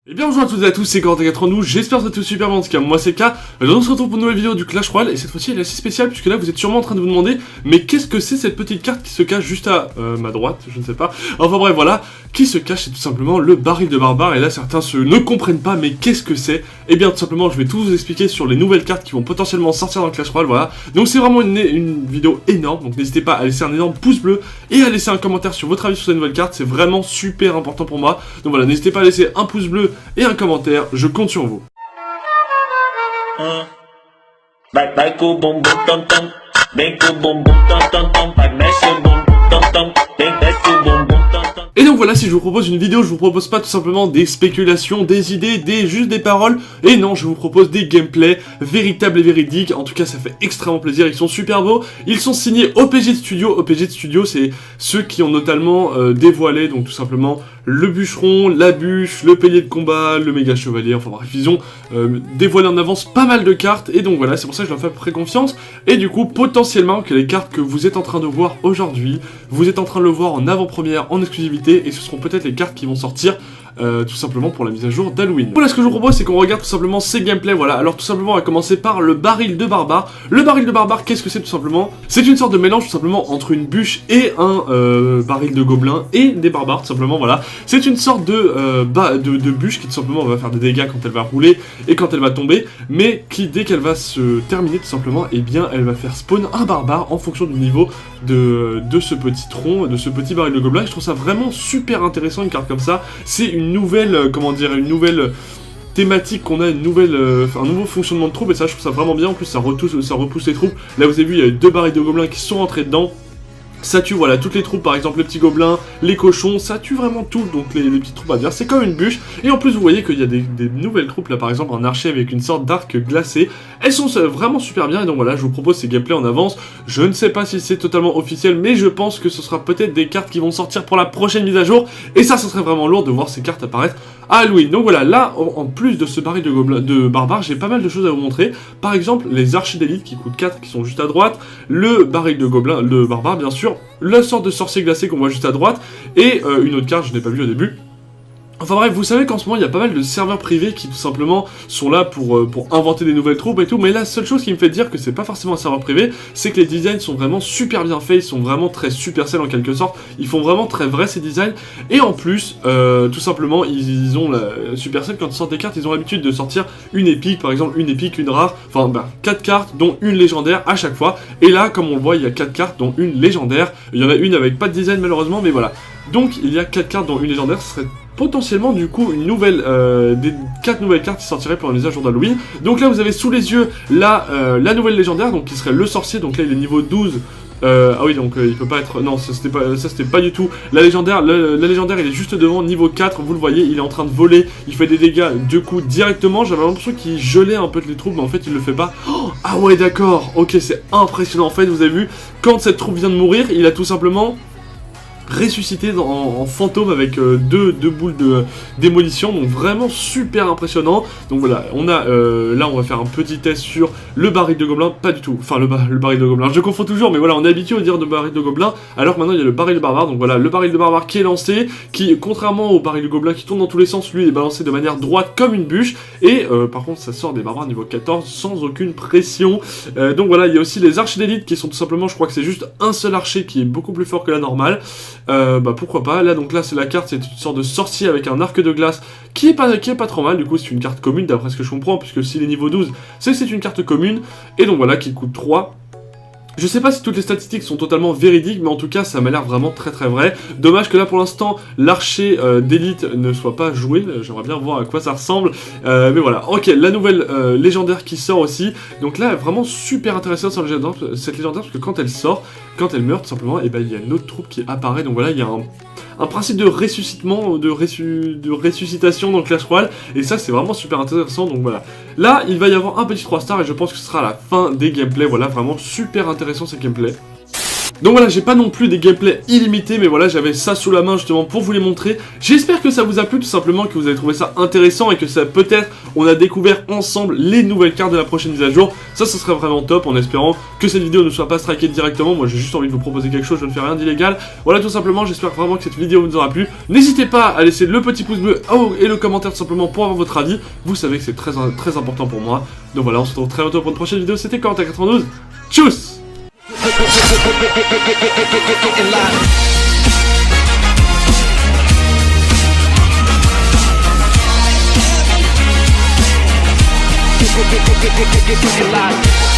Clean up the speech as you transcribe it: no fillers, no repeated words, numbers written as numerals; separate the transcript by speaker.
Speaker 1: Et bien bonjour à toutes et à tous, c'est Corentin92, j'espère que vous êtes tous super bien, en tout cas moi c'est K. On se retrouve pour une nouvelle vidéo du Clash Royale, et cette fois-ci elle est assez spéciale, puisque là vous êtes sûrement en train de vous demander, mais qu'est-ce que c'est cette petite carte qui se cache juste à ma droite, je ne sais pas. Enfin bref voilà, qui se cache, c'est tout simplement le baril de barbare, et là certains ne comprennent pas, mais qu'est-ce que c'est? Et bien tout simplement je vais tout vous expliquer sur les nouvelles cartes qui vont potentiellement sortir dans le Clash Royale, voilà. Donc c'est vraiment une vidéo énorme, donc n'hésitez pas à laisser un énorme pouce bleu, et à laisser un commentaire sur votre avis sur ces nouvelles cartes, c'est vraiment super important pour moi. Donc voilà, n'hésitez pas à laisser un pouce bleu et un commentaire. Je compte sur vous. Et donc voilà, si je vous propose une vidéo, je vous propose pas tout simplement des spéculations, des idées, juste des paroles, et non, je vous propose des gameplays véritables et véridiques. En tout cas, ça fait extrêmement plaisir, ils sont super beaux. Ils sont signés OPG Studio. OPG Studio, c'est ceux qui ont notamment dévoilé, donc tout simplement, le bûcheron, la bûche, le pilier de combat, le méga chevalier, enfin bref, ils ont dévoilé en avance pas mal de cartes, et donc voilà, c'est pour ça que je leur fais à peu près confiance, et du coup, potentiellement, que les cartes que vous êtes en train de voir aujourd'hui, vous êtes en train de le voir en avant-première, en exclusivité, et ce seront peut-être les cartes qui vont sortir tout simplement pour la mise à jour d'Halloween. Voilà, ce que je vous propose, c'est qu'on regarde tout simplement ces gameplays, voilà. Alors tout simplement, on va commencer par le baril de barbare. Le baril de barbare, qu'est-ce que c'est tout simplement? C'est une sorte de mélange tout simplement entre une bûche et un baril de gobelin et des barbares, tout simplement, voilà. C'est une sorte de bûche qui tout simplement va faire des dégâts quand elle va rouler et quand elle va tomber, mais qui, dès qu'elle va se terminer tout simplement, eh bien, elle va faire spawn un barbare en fonction du niveau de ce petit tronc, de ce petit baril de gobelin. Et je trouve ça vraiment super intéressant, une carte comme ça. C'est une nouvelle, comment dire, une nouvelle thématique qu'on a, un nouveau fonctionnement de troupe, et ça je trouve ça vraiment bien. En plus ça repousse les troupes. Là vous avez vu, il y a 2 barils de gobelins qui sont rentrés dedans. Ça tue, voilà, toutes les troupes, par exemple les petits gobelins, les cochons, ça tue vraiment tout, donc les petites troupes adverses, c'est comme une bûche. Et en plus vous voyez qu'il y a des nouvelles troupes, là par exemple un archer avec une sorte d'arc glacé, elles sont vraiment super bien, et donc voilà, je vous propose ces gameplays en avance. Je ne sais pas si c'est totalement officiel, mais je pense que ce sera peut-être des cartes qui vont sortir pour la prochaine mise à jour, et ça serait vraiment lourd de voir ces cartes apparaître à Halloween. Donc voilà, là, en plus de ce baril de barbare, j'ai pas mal de choses à vous montrer. Par exemple, les archers d'élite qui coûtent 4, qui sont juste à droite, le baril de barbare bien sûr, la sorte de sorcier glacé qu'on voit juste à droite, et une autre carte, je n'ai pas vu au début. Enfin bref, vous savez qu'en ce moment, il y a pas mal de serveurs privés qui tout simplement sont là pour inventer des nouvelles troupes et tout, mais la seule chose qui me fait dire que c'est pas forcément un serveur privé, c'est que les designs sont vraiment super bien faits, ils sont vraiment très Supercell en quelque sorte, ils font vraiment très vrai ces designs, et en plus, tout simplement, ils ont la Supercell, quand ils sortent des cartes, ils ont l'habitude de sortir une épique, par exemple une épique, une rare, enfin 4 cartes, dont une légendaire à chaque fois, et là, comme on le voit, il y a 4 cartes, dont une légendaire, il y en a une avec pas de design malheureusement, mais voilà. Donc il y a 4 cartes dont une légendaire, ce serait potentiellement du coup une nouvelle, des 4 nouvelles cartes qui sortiraient pour la mise à jour d'Halloween. Donc là vous avez sous les yeux la nouvelle légendaire, donc qui serait le sorcier, donc là il est niveau 12. Ah oui, donc il peut pas être... Non, ça c'était pas du tout la légendaire. La légendaire il est juste devant, niveau 4, vous le voyez, il est en train de voler, il fait des dégâts du coup directement. J'avais l'impression qu'il gelait un peu les troupes, mais en fait il le fait pas. Oh, ah ouais d'accord, ok, c'est impressionnant. En fait vous avez vu, quand cette troupe vient de mourir, il a tout simplement ressuscité en fantôme avec deux boules de démolition, donc vraiment super impressionnant. Donc voilà, on a là on va faire un petit test sur le baril de gobelin, pas du tout, enfin le baril de gobelin, je confonds toujours, mais voilà, on est habitué à dire de baril de gobelin, alors que maintenant il y a le baril de barbare. Donc voilà, le baril de barbare qui est lancé, qui contrairement au baril de gobelin qui tourne dans tous les sens, lui est balancé de manière droite comme une bûche, et par contre ça sort des barbares niveau 14 sans aucune pression. Donc voilà, il y a aussi les archers d'élite qui sont tout simplement, je crois que c'est juste un seul archer qui est beaucoup plus fort que la normale. Pourquoi pas, là donc là c'est la carte, c'est une sorte de sorcier avec un arc de glace qui est pas trop mal, du coup c'est une carte commune d'après ce que je comprends, puisque s'il est niveau 12, c'est que c'est une carte commune, et donc voilà, qui coûte 3. Je sais pas si toutes les statistiques sont totalement véridiques, mais en tout cas ça m'a l'air vraiment très très vrai. Dommage que là pour l'instant l'archer d'élite ne soit pas joué, j'aimerais bien voir à quoi ça ressemble, mais voilà. Ok, la nouvelle légendaire qui sort aussi, donc là vraiment super intéressante cette légendaire, parce que quand elle sort, quand elle meurt tout simplement, et il y a une autre troupe qui apparaît, donc voilà, il y a un principe de ressuscitement, de ressuscitation dans le Clash Royale, et ça c'est vraiment super intéressant. Donc voilà, là il va y avoir un petit 3 stars, et je pense que ce sera la fin des gameplays. Voilà, vraiment super intéressant ces gameplays. Donc voilà, j'ai pas non plus des gameplays illimités, mais voilà, j'avais ça sous la main justement pour vous les montrer. J'espère que ça vous a plu, tout simplement, que vous avez trouvé ça intéressant et que ça peut-être on a découvert ensemble les nouvelles cartes de la prochaine mise à jour. Ça serait vraiment top, en espérant que cette vidéo ne soit pas strikée directement. Moi j'ai juste envie de vous proposer quelque chose, je ne fais rien d'illégal. Voilà, tout simplement, j'espère vraiment que cette vidéo vous aura plu. N'hésitez pas à laisser le petit pouce bleu et le commentaire tout simplement pour avoir votre avis. Vous savez que c'est très important pour moi. Donc voilà, on se retrouve très bientôt pour une prochaine vidéo. C'était Corentin92. Tchuss! Get live.